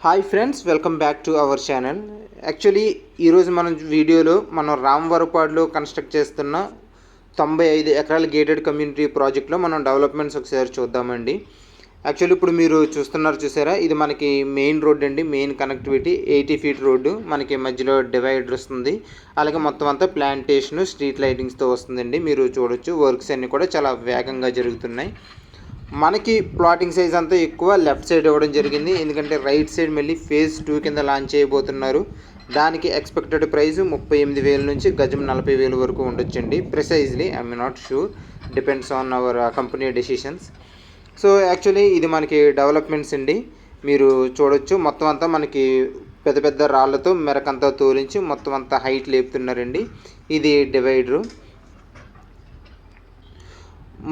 Hi friends, welcome back to our channel. Actually ఈరోజు మనం వీడియోలో రామవరపాడులో కన్స్ట్రక్ట్ చేస్తున్న 95 ఎకరాల గేటెడ్ కమ్యూనిటీ ప్రాజెక్ట్లో మనం డెవలప్మెంట్స్ ఒకసారి చూద్దామండి. యాక్చువల్లీ ఇప్పుడు మీరు చూసారా, ఇది మనకి మెయిన్ రోడ్ అండి. మెయిన్ కనెక్టివిటీ 80 ఫీట్ రోడ్డు, మనకి మధ్యలో డివైడర్ వస్తుంది. అలాగే మొత్తం అంతా ప్లాంటేషన్, స్ట్రీట్ లైటింగ్స్తో వస్తుందండి. మీరు చూడొచ్చు, వర్క్స్ అన్నీ కూడా చాలా వేగంగా జరుగుతున్నాయి. మనకి ప్లాటింగ్ సైజ్ అంతా ఎక్కువ లెఫ్ట్ సైడ్ ఇవ్వడం జరిగింది, ఎందుకంటే రైట్ సైడ్ మళ్ళీ ఫేజ్ 2 కింద లాంచ్ చేయబోతున్నారు. దానికి ఎక్స్పెక్టెడ్ ప్రైస్ 38,000 నుంచి గజం 40,000 వరకు ఉండొచ్చండి. Precisely I'm not sure, depends on our company decisions. So actually ఇది మనకి డెవలప్మెంట్స్ అండి. మీరు చూడొచ్చు, మొత్తం అంతా మనకి పెద్ద పెద్ద రాళ్లతో మెరకంతా తోలించి మొత్తం అంతా హైట్ లేపుతున్నారండి. ఇది డివైడరు.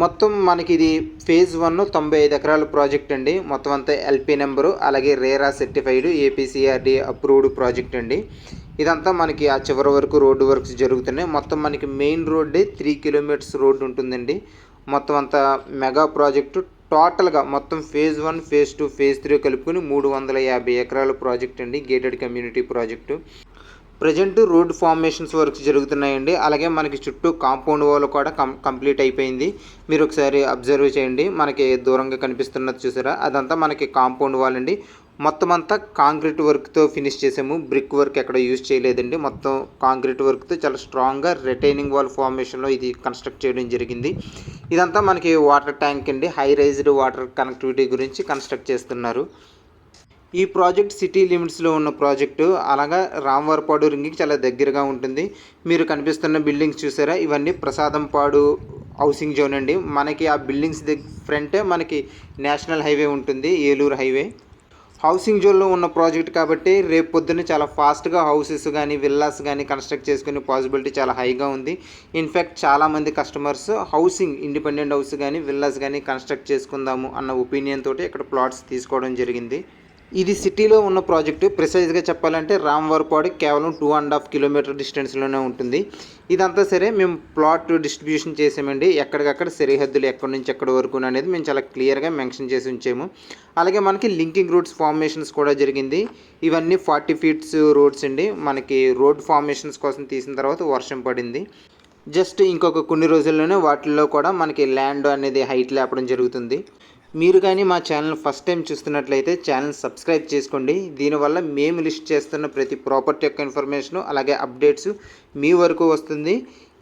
మొత్తం మనకి ఇది ఫేజ్ 1 95 ఎకరాల ప్రాజెక్ట్ అండి. మొత్తం అంతా ఎల్పీ నెంబరు, అలాగే రేరా సర్టిఫైడ్, ఏపీసీఆర్డీ అప్రూవ్డ్ ప్రాజెక్ట్ అండి. ఇదంతా మనకి ఆ చివరి వరకు రోడ్డు వర్క్స్ జరుగుతున్నాయి. మొత్తం మనకి మెయిన్ రోడ్డే 3 కిలోమీటర్స్ రోడ్డు ఉంటుందండి. మొత్తం అంతా మెగా ప్రాజెక్టు. టోటల్గా మొత్తం ఫేజ్ 1, ఫేజ్ 2, ఫేజ్ 3 కలుపుకొని 350 ఎకరాల ప్రాజెక్ట్ అండి, gated community project. Present road formations works జరుగుతున్నాయండి. అలాగే మనకి చుట్టూ కాంపౌండ్ వాల్ కూడా కంప్లీట్ అయిపోయింది. మీరు ఒకసారి అబ్జర్వ్ చేయండి, మనకి దూరంగా కనిపిస్తున్నది చూసారా, అదంతా మనకి కాంపౌండ్ వాల్ అండి. మొత్తం అంతా కాంక్రీట్ వర్క్తో ఫినిష్ చేసాము. బ్రిక్ వర్క్ ఎక్కడ యూజ్ చేయలేదండి. మొత్తం కాంక్రీట్ వర్క్తో చాలా స్ట్రాంగ్గా రిటైనింగ్ వాల్ ఫార్మేషన్లో ఇది కన్స్ట్రక్ట్ చేయడం జరిగింది. ఇదంతా మనకి వాటర్ ట్యాంక్ అండి, హై రైజ్డ్ వాటర్ కనెక్టివిటీ గురించి కన్స్ట్రక్ట్ చేస్తున్నారు. ఈ ప్రాజెక్ట్ సిటీ లిమిట్స్లో ఉన్న ప్రాజెక్టు. అలాగా రామవరపాడు రింగ్కి చాలా దగ్గరగా ఉంటుంది. మీరు కనిపిస్తున్న బిల్డింగ్స్ చూసారా, ఇవన్నీ ప్రసాదంపాడు హౌసింగ్ జోన్ అండి. మనకి ఆ బిల్డింగ్స్ ఫ్రంటే మనకి నేషనల్ హైవే ఉంటుంది, ఏలూరు హైవే. హౌసింగ్ జోన్లో ఉన్న ప్రాజెక్ట్ కాబట్టి రేపు పొద్దున్న చాలా ఫాస్ట్గా హౌసెస్ కానీ విల్లాస్ కానీ కన్స్ట్రక్ట్ చేసుకునే పాసిబిలిటీ చాలా హైగా ఉంది. ఇన్ఫ్యాక్ట్ చాలామంది కస్టమర్స్ హౌసింగ్, ఇండిపెండెంట్ హౌస్ కానీ విల్లాస్ కానీ కన్స్ట్రక్ట్ చేసుకుందాము అన్న ఒపీనియన్ తోటి ఇక్కడ ప్లాట్స్ తీసుకోవడం జరిగింది. ఇది సిటీలో ఉన్న ప్రాజెక్టు. ప్రిసైజ్గా చెప్పాలంటే రామవరపాడు కేవలం 2.5 కిలోమీటర్ డిస్టెన్స్లోనే ఉంటుంది. ఇదంతా సరే మేము ప్లాట్ డిస్ట్రిబ్యూషన్ చేసామండి. ఎక్కడికక్కడ సరిహద్దులు ఎక్కడి నుంచి ఎక్కడి వరకు అనేది మేము చాలా క్లియర్గా మెన్షన్ చేసి ఉంచాము. అలాగే మనకి లింకింగ్ రూట్స్ ఫార్మేషన్స్ కూడా జరిగింది. ఇవన్నీ 40 ఫీట్స్ రోడ్స్ అండి. మనకి రోడ్ ఫార్మేషన్స్ కోసం తీసిన తర్వాత వర్షం పడింది. జస్ట్ ఇంకొక కొన్ని రోజుల్లోనే వాటిల్లో కూడా మనకి ల్యాండ్ అనేది హైట్ లేపడం జరుగుతుంది. మీరు కానీ మా ఛానల్ ఫస్ట్ టైం చూస్తున్నట్లయితే ఛానల్ సబ్స్క్రైబ్ చేసుకోండి. దీనివల్ల మేము లిస్ట్ చేస్తున్న ప్రతి ప్రాపర్టీ యొక్క ఇన్ఫర్మేషను అలాగే అప్డేట్స్ మీ వరకు వస్తుంది.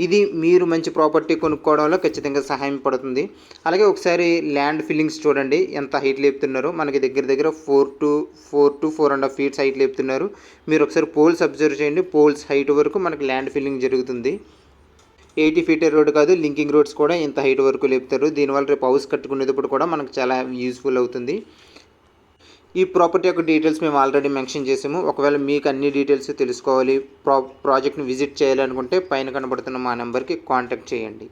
ఇది మీరు మంచి ప్రాపర్టీ కొనుక్కోవడంలో ఖచ్చితంగా సహాయం పడుతుంది. అలాగే ఒకసారి ల్యాండ్ ఫిల్లింగ్స్ చూడండి, ఎంత హైట్ లేపుతున్నారు. మనకి దగ్గర దగ్గర 4 to 4.5 ఫీట్స్ హైట్ లేపుతున్నారు. మీరు ఒకసారి పోల్స్ అబ్జర్వ్ చేయండి. పోల్స్ హైట్ వరకు మనకి ల్యాండ్ ఫిల్లింగ్ జరుగుతుంది. 80 ఫీట్ రోడ్ కాదు, లింకింగ్ రోడ్స్ కూడా ఇంత హైట్ వరకు లేపుతారు. దీనివల్ల రేపు హౌస్ కట్టుకునేటప్పుడు కూడా మనకు చాలా యూజ్ఫుల్ అవుతుంది. ఈ ప్రాపర్టీ యొక్క డీటెయిల్స్ మేము ఆల్రెడీ మెన్షన్ చేసాము. ఒకవేళ మీకు అన్ని డీటెయిల్స్ తెలుసుకోవాలి, ప్రాజెక్ట్ని విజిట్ చేయాలనుకుంటే పైన కనబడుతున్న మా నెంబర్కి కాంటాక్ట్ చేయండి.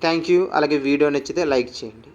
Thank you. అలాగే వీడియో నచ్చితే లైక్ చేయండి.